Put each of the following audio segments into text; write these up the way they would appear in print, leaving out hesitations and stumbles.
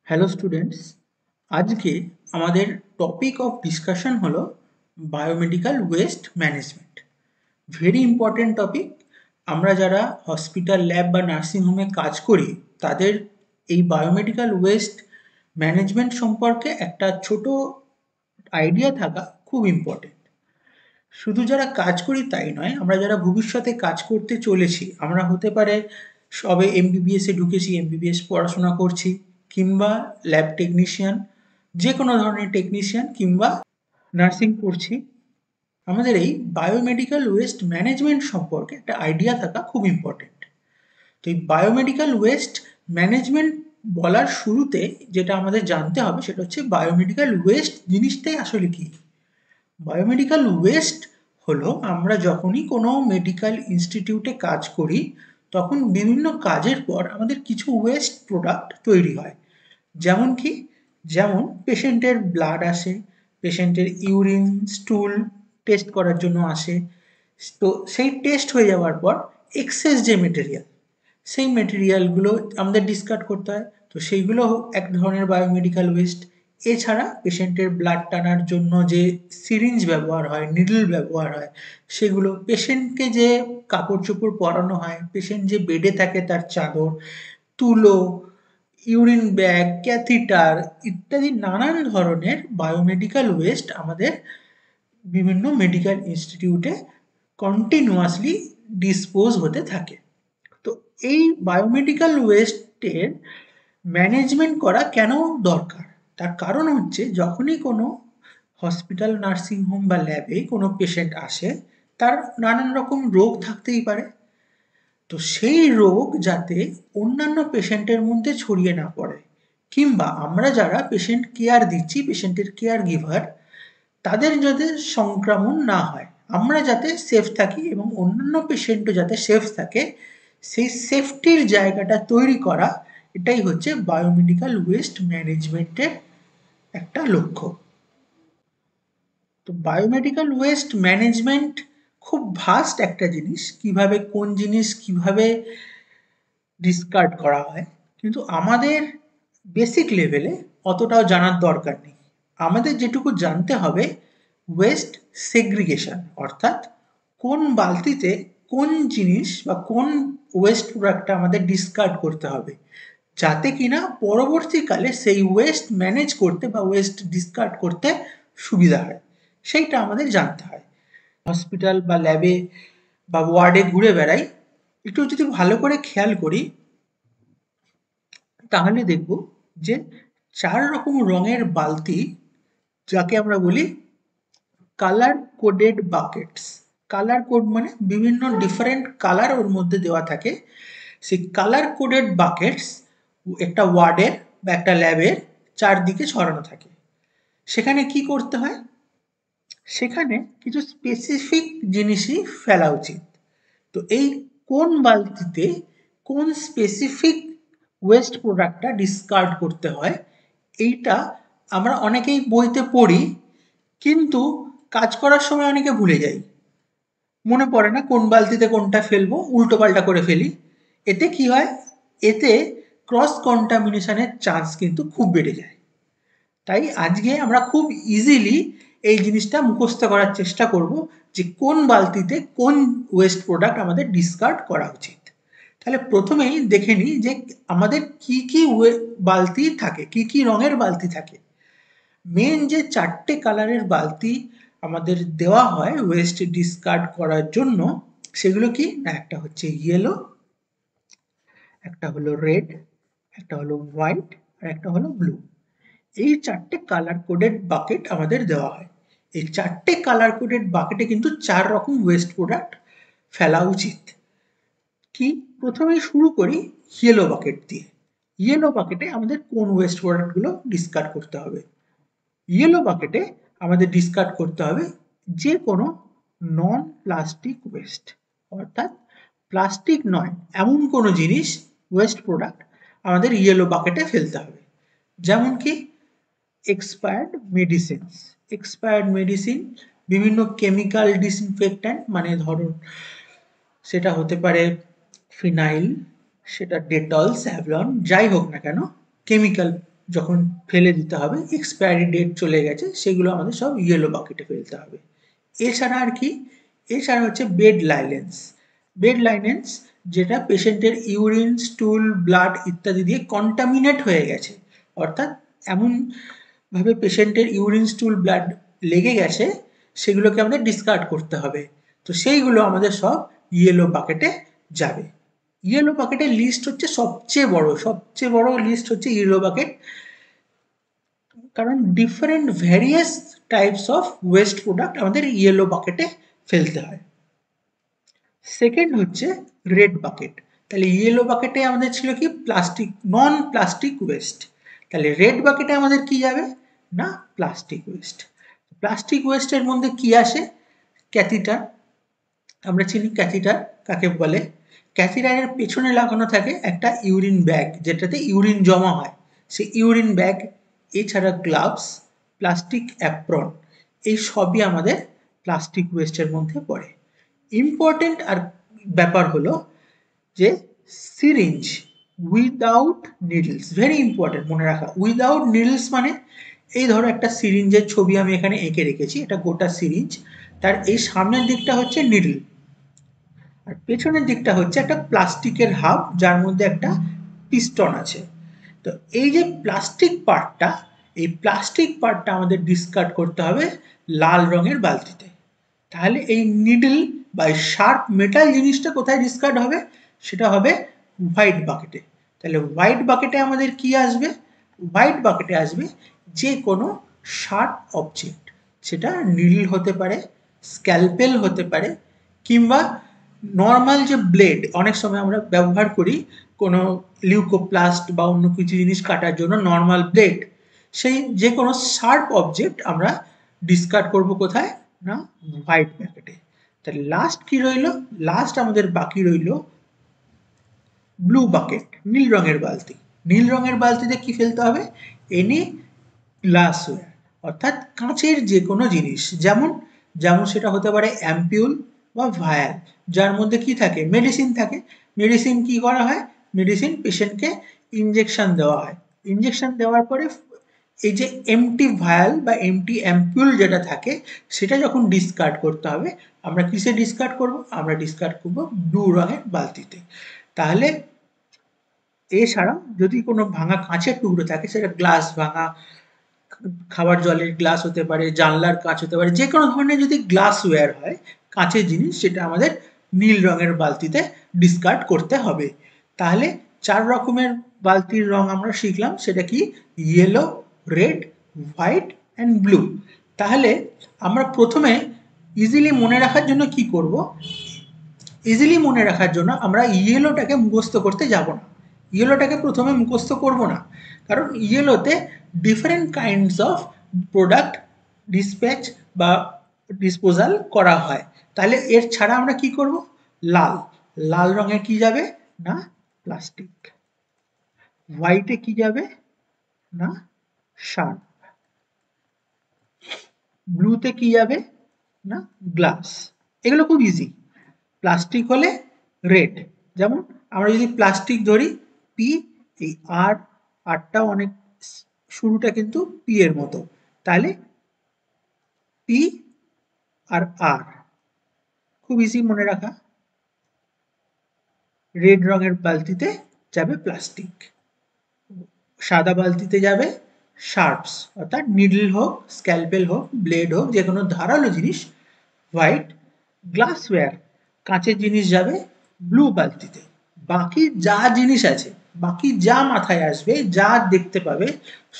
Hello students, আজকে আমাদের topic of discussion হলো biomedical waste management. Very important topic. আমরা যারা হসপিটাল, ল্যাব বা নার্সিংহোমে কাজ করি তাদের এই বায়োমেডিক্যাল ওয়েস্ট ম্যানেজমেন্ট সম্পর্কে একটা ছোট আইডিয়া থাকা খুব ইম্পর্টেন্ট। শুধু যারা কাজ করি তাই নয়, আমরা যারা ভবিষ্যতে কাজ করতে চলেছি, আমরা হতে পারে সবে এমবিবিএসে ঢুকেছি, এমবিবিএস পড়াশোনা করছি, কিংবা ল্যাব টেকনিশিয়ান, যে কোনো ধরনের টেকনিশিয়ান, কিংবা নার্সিং পড়ছি। আমাদের এই বায়োমেডিক্যাল ওয়েস্ট ম্যানেজমেন্ট সম্পর্কে একটা আইডিয়া থাকা খুব ইম্পর্টেন্ট। তো এই বায়োমেডিক্যাল ওয়েস্ট ম্যানেজমেন্ট বলার শুরুতে যেটা আমাদের জানতে হবে সেটা হচ্ছে বায়োমেডিক্যাল ওয়েস্ট জিনিসটাই আসলে কি। বায়োমেডিক্যাল ওয়েস্ট হলো আমরা যখনই কোনো মেডিকেল ইনস্টিটিউটে কাজ করি তখন বিভিন্ন কাজের পর আমাদের কিছু ওয়েস্ট প্রোডাক্ট তৈরি হয়। যেমন কি, যেমন পেশেন্টের ব্লাড আসে, পেশেন্টের ইউরিন, স্টুল টেস্ট করার জন্য আসে। তো সেই টেস্ট হয়ে যাওয়ার পর এক্সেস যে মেটেরিয়াল, সেই মেটেরিয়ালগুলো আমাদের ডিসকার্ড করতে হয়। তো সেইগুলো এক ধরনের বায়োমেডিক্যাল ওয়েস্ট। এছাড়া পেশেন্টের ব্লাড টানার জন্য যে সিরিঞ্জ ব্যবহার হয়, নিডল ব্যবহার হয়, সেগুলো, পেশেন্টকে যে কাপড় চোপড় পরানো হয়, পেশেন্ট যে বেডে থাকে তার চাদর, তুলো, ইউরিন ব্যাগ, ক্যাথিটার ইত্যাদি নানান ধরনের বায়োমেডিক্যাল ওয়েস্ট আমাদের বিভিন্ন মেডিকেল ইনস্টিটিউটে কন্টিনিউয়াসলি ডিসপোজ হতে থাকে। তো এই বায়োমেডিক্যাল ওয়েস্টের ম্যানেজমেন্ট করা কেন দরকার? তার কারণ হচ্ছে যখনই কোনো হসপিটাল, নার্সিংহোম বা ল্যাবে কোনো পেশেন্ট আসে, তার নানান রকম রোগ থাকতেই পারে। তো সেই রোগ যাতে অন্যান্য পেশেন্টের মধ্যে ছড়িয়ে না পড়ে, কিংবা আমরা যারা পেশেন্ট কেয়ার দিচ্ছি, পেশেন্টের কেয়ার গিভার, তাদের যাতে সংক্রমণ না হয়, আমরা যাতে সেফ থাকি এবং অন্যান্য পেশেন্টও যাতে সেফ থাকে, সেই সেফটির জায়গাটা তৈরি করা, এটাই হচ্ছে বায়োমেডিক্যাল ওয়েস্ট ম্যানেজমেন্টের একটা লক্ষ্য। তো বায়োমেডিক্যাল ওয়েস্ট ম্যানেজমেন্ট খুব ভাস্ট একটা জিনিস। কিভাবে কোন জিনিস কিভাবে ডিসকার্ড করা হয়, কিন্তু আমাদের বেসিক লেভেলে অতটাও জানার দরকার নেই। আমাদের যেটুকু জানতে হবে ওয়েস্ট সেগ্রিগেশন, অর্থাৎ কোন বালতিতে কোন জিনিস বা কোন ওয়েস্ট প্রোডাক্টটা আমাদের ডিসকার্ড করতে হবে, যাতে কিনা পরবর্তীকালে সেই ওয়েস্ট ম্যানেজ করতে বা ওয়েস্ট ডিসকার্ড করতে সুবিধা হয়, সেইটা আমাদের জানতে হয়। হসপিটাল বা ল্যাবে বা ওয়ার্ডে ঘুরে বেড়াই, একটু যদি ভালো করে খেয়াল করি তাহলে দেখব যে 4 রকম রঙের বালতি, যাকে আমরা বলি colour coded buckets. Colour code মানে বিভিন্ন ডিফারেন্ট কালার ওর মধ্যে দেওয়া থাকে। সেই কালার কোডেড বাকেটস একটা ওয়ার্ডের বা একটা ল্যাবের চারদিকে ছড়ানো থাকে। সেখানে কি করতে হয়? সেখানে কিছু স্পেসিফিক জিনিসই ফেলা উচিত। তো এই কোন বালতিতে কোন স্পেসিফিক ওয়েস্ট প্রোডাক্টটা ডিসকার্ড করতে হয়, এইটা আমরা অনেকেই বইতে পড়ি, কিন্তু কাজ করার সময় অনেকে ভুলে যাই। মনে পড়ে না কোন বালতিতে কোনটা ফেলবো, উল্টো পাল্টা করে ফেলি। এতে কি হয়? এতে ক্রস কন্টামিনেশনের চান্স কিন্তু খুব বেড়ে যায়। তাই আজকে আমরা খুব ইজিলি এই জিনিসটা মুখস্থ করার চেষ্টা করব যে কোন বালতিতে কোন ওয়েস্ট প্রোডাক্ট আমাদের ডিসকার্ড করা উচিত। তাহলে প্রথমেই দেখে নিই যে আমাদের কি কি বালতি থাকে, কি কি রঙের বালতি থাকে। মেন যে 4টে কালারের বালতি আমাদের দেওয়া হয় ওয়েস্ট ডিসকার্ড করার জন্য, সেগুলো কি না, একটা হচ্ছে ইয়েলো, একটা হলো রেড, একটা হলো হোয়াইট, আর একটা হলো ব্লু। এই 4টে কালার কোডেড বাকেট আমাদের দেওয়া হয়। এই 4টে কালার কোডেড বাকেটে কিন্তু 4 রকম ওয়েস্ট প্রোডাক্ট ফেলা উচিত। কি, প্রথমেই শুরু করি ইয়েলো বাকেট দিয়ে। ইয়েলো বাকেটে আমাদের কোন ওয়েস্ট প্রোডাক্টগুলো ডিসকার্ড করতে হবে? ইয়েলো বাকেটে আমাদের ডিসকার্ড করতে হবে যে কোনো নন প্লাস্টিক ওয়েস্ট, অর্থাৎ প্লাস্টিক নয় এমন কোনো জিনিস, ওয়েস্ট প্রোডাক্ট আমাদের ইয়েলো বাকেটে ফেলতে হবে। যেমন কি এক্সপায়ার্ড মেডিসিনস। এক্সপায়ার্ড মেডিসিন, বিভিন্ন কেমিক্যাল ডিসইনফেক্ট্যান্ট, মানে ধরুন সেটা হতে পারে ফিনাইল, সেটা ডেটল, স্যাভলন, যাই হোক না কেন, কেমিক্যাল যখন ফেলে দিতে হবে, এক্সপায়ারি ডেট চলে গেছে, সেগুলো আমাদের সব ইয়েলো বাকেটে ফেলতে হবে। এছাড়া আর কি, এছাড়া হচ্ছে বেড লাইলেন্স। বেড লাইলেন্স যেটা পেশেন্টের ইউরিন, স্টুল, ব্লাড ইত্যাদি দিয়ে কন্টামিনেট হয়ে গেছে, অর্থাৎ এমনভাবে পেশেন্টের ইউরিন, স্টুল, ব্লাড লেগে গেছে, সেগুলোকে আমাদের ডিসকার্ড করতে হবে। তো সেইগুলো আমাদের সব ইয়েলো বাকেটে যাবে। ইয়েলো বাকেটের লিস্ট হচ্ছে সবচেয়ে বড় লিস্ট হচ্ছে ইয়েলো বাকেট, কারণ different various types of waste product আমাদের ইয়েলো বাকেটে ফেলতে হয়। সেকেন্ড হচ্ছে রেড বাকেট। তাহলে ইয়েলো বাকেটে আমাদের ছিল কি প্লাস্টিক, নন প্লাস্টিক ওয়েস্ট। তাহলে রেড বাকেটে আমাদের কি যাবে না প্লাস্টিক ওয়েস্ট। প্লাস্টিক ওয়েস্টের মধ্যে কি আসে, ক্যাথিটার। আমরা চিনি ক্যাথিটার কাকে বলে। ক্যাথিটারের পেছনে লাগানো থাকে একটা ইউরিন ব্যাগ, যেটাতে ইউরিন জমা হয়, সেই ইউরিন ব্যাগ। এছাড়া গ্লাভস, প্লাস্টিক অ্যাপ্রন, এই সবই আমাদের প্লাস্টিক ওয়েস্টের মধ্যে পড়ে। ইম্পর্টেন্ট আর ব্যাপার হলো যে syringe without needles, very important মনে রাখা। উইদাউট নিডলস মানে এই ধরো একটা সিরিঞ্জের ছবি আমি এখানে এঁকে রেখেছি, এটা গোটা সিরিঞ্জ, তার এই সামনের দিকটা হচ্ছে নিডল, আর পেছনের দিকটা হচ্ছে একটা প্লাস্টিকের হাব, যার মধ্যে একটা পিস্টন আছে। তো এই যে প্লাস্টিক পার্টটা, এই প্লাস্টিক পার্টটা আমাদের ডিসকার্ড করতে হবে লাল রঙের বালতিতে। তাহলে এই নিডল বা শার্প মেটাল জিনিসটা কোথায় ডিসকার্ড হবে, সেটা হবে হোয়াইট বাকেটে। তাহলে হোয়াইট বাকেটে আমাদের কি আসবে, হোয়াইট বাকেটে আসবে যে কোনো শার্প অবজেক্ট, সেটা নিডল হতে পারে, স্ক্যালপেল হতে পারে, কিংবা নর্মাল যে ব্লেড অনেক সময় আমরা ব্যবহার করি কোনো লিউকোপ্লাস্ট বা অন্য কিছু জিনিস কাটার জন্য নর্মাল ব্লেড, সেই যে কোনো শার্প অবজেক্ট আমরা ডিসকার্ড করব কোথায় না হোয়াইট প্যাকেটে। তাহলে লাস্ট কি রইল, লাস্ট আমাদের বাকি রইল ব্লু বাকেট, নীল রঙের বালতি। নীল রঙের বালতিতে কি ফেলতে হবে, এনি গ্লাসওয়্যার, অর্থাৎ কাঁচের যে কোনো জিনিস, যেমন যেমন সেটা হতে পারে অ্যাম্পিউল বা ভায়াল, যার মধ্যে কি থাকে মেডিসিন থাকে। মেডিসিন কি করা হয়, মেডিসিন পেশেন্টকে ইনজেকশন দেওয়া হয়, ইনজেকশন দেওয়ার পরে এই যে এমটি ভায়াল বা এমটি অ্যাম্পিউল যেটা থাকে, সেটা যখন ডিসকার্ড করতে হবে, আমরা কিসে ডিসকার্ড করব, আমরা ডিসকার্ড করব ব্লু রঙের বালতিতে। তাহলে এছাড়াও যদি কোনো ভাঙা কাঁচের টুকরো থাকে, সেটা গ্লাস ভাঙা, খাবার জলের গ্লাস হতে পারে, জানলার কাঁচ হতে পারে, যে কোনো ধরনের যদি গ্লাসওয়্যার হয়, কাঁচের জিনিস, সেটা আমাদের নীল রঙের বালতিতে ডিসকার্ড করতে হবে। তাহলে 4 রকমের বালতির রং আমরা শিখলাম, সেটা কি yellow, red, white and blue. তাহলে আমরা প্রথমে ইজিলি মনে রাখার জন্য কি করব, ইজিলি মনে রাখার জন্য আমরা ইয়েলোটাকে মুখস্থ করতে যাব না, ইয়েলোটাকে প্রথমে মুখস্থ করব না, কারণ ইয়েলোতে different kinds of product dispatch বা ডিসপোজাল করা হয়। তাহলে এর ছাড়া আমরা কি করব, লাল, লাল রঙে কি যাবে না প্লাস্টিক, হোয়াইটে কি যাবে না শার্প, ব্লুতে কি যাবে না গ্লাস। এগুলো খুব ইজি। প্লাস্টিক হলে রেড, যেমন আমরা যদি প্লাস্টিক ধরি পি, এই আর, আরটাও অনেক শুরুটা কিন্তু পি এর মতো, তাহলে পি আর আর, খুব ইজি মনে রাখা। রেড রঙের বালতিতে যাবে প্লাস্টিক, সাদা বালতিতে যাবে শার্পস, অর্থাৎ নিডল হোক, স্ক্যালপেল হোক, ব্লেড হোক, যে কোনো ধারালো জিনিস। হোয়াইট গ্লাসওয়্যার, কাঁচের জিনিস যাবে ব্লু বালতিতে। বাকি যা জিনিস আছে, বাকি যা মাথায় আসবে, যা দেখতে পাবে,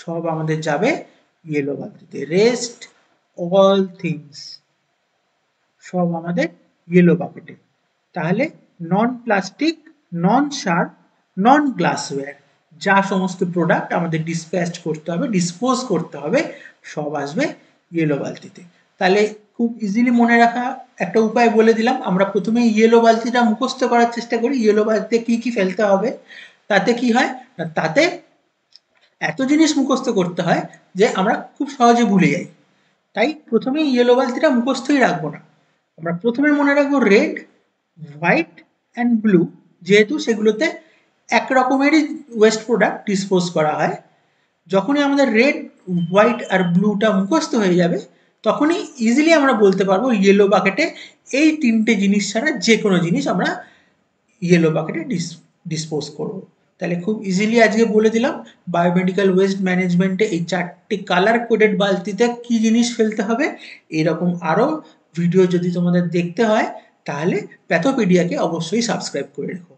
সব আমাদের যাবে ইয়েলো বালতিতে। রেস্ট অল থিংস সব আমাদের ইয়েলো বাকেটে। তাহলে নন প্লাস্টিক, নন শার্প, নন গ্লাসওয়্যার, যা সমস্ত প্রোডাক্ট আমাদের ডিসপ্যাচ করতে হবে, ডিসপোজ করতে হবে, সব আসবে ইয়েলো বালতিতে। তাহলে খুব ইজিলি মনে রাখা একটা উপায় বলে দিলাম। আমরা প্রথমে ইয়েলো বালতিটা মুখস্থ করার চেষ্টা করি, ইয়েলো বালতিতে কি কি ফেলতে হবে। তাতে কি হয় না, তাতে এত জিনিস মুখস্থ করতে হয় যে আমরা খুব সহজে ভুলে যাই। তাই প্রথমে ইয়েলো বালতিটা মুখস্থই রাখবো না, আমরা প্রথমে মনে রাখবো রেড, হোয়াইট অ্যান্ড ব্লু, যেহেতু সেগুলোতে এক রকমেরই ওয়েস্ট প্রোডাক্ট ডিসপোজ করা হয়। যখনই আমাদের রেড, হোয়াইট আর ব্লুটা মুখস্থ হয়ে যাবে তখনই ইজিলি আমরা বলতে পারবো ইয়েলো বাকেটে এই তিনটে জিনিস ছাড়া যে কোনো জিনিস আমরা ইয়েলো বাকেটে ডিসপোজ করবো। তাহলে খুব ইজিলি আজকে বলে দিলাম বায়োমেডিক্যাল ওয়েস্ট ম্যানেজমেন্টে এই 4টে কালার কোডেড বালতিতে কি জিনিস ফেলতে হবে। এরকম আরও ভিডিও যদি তোমাদের দেখতে হয় তাহলে প্যাথোপিডিয়াকে অবশ্যই সাবস্ক্রাইব করে রেখো।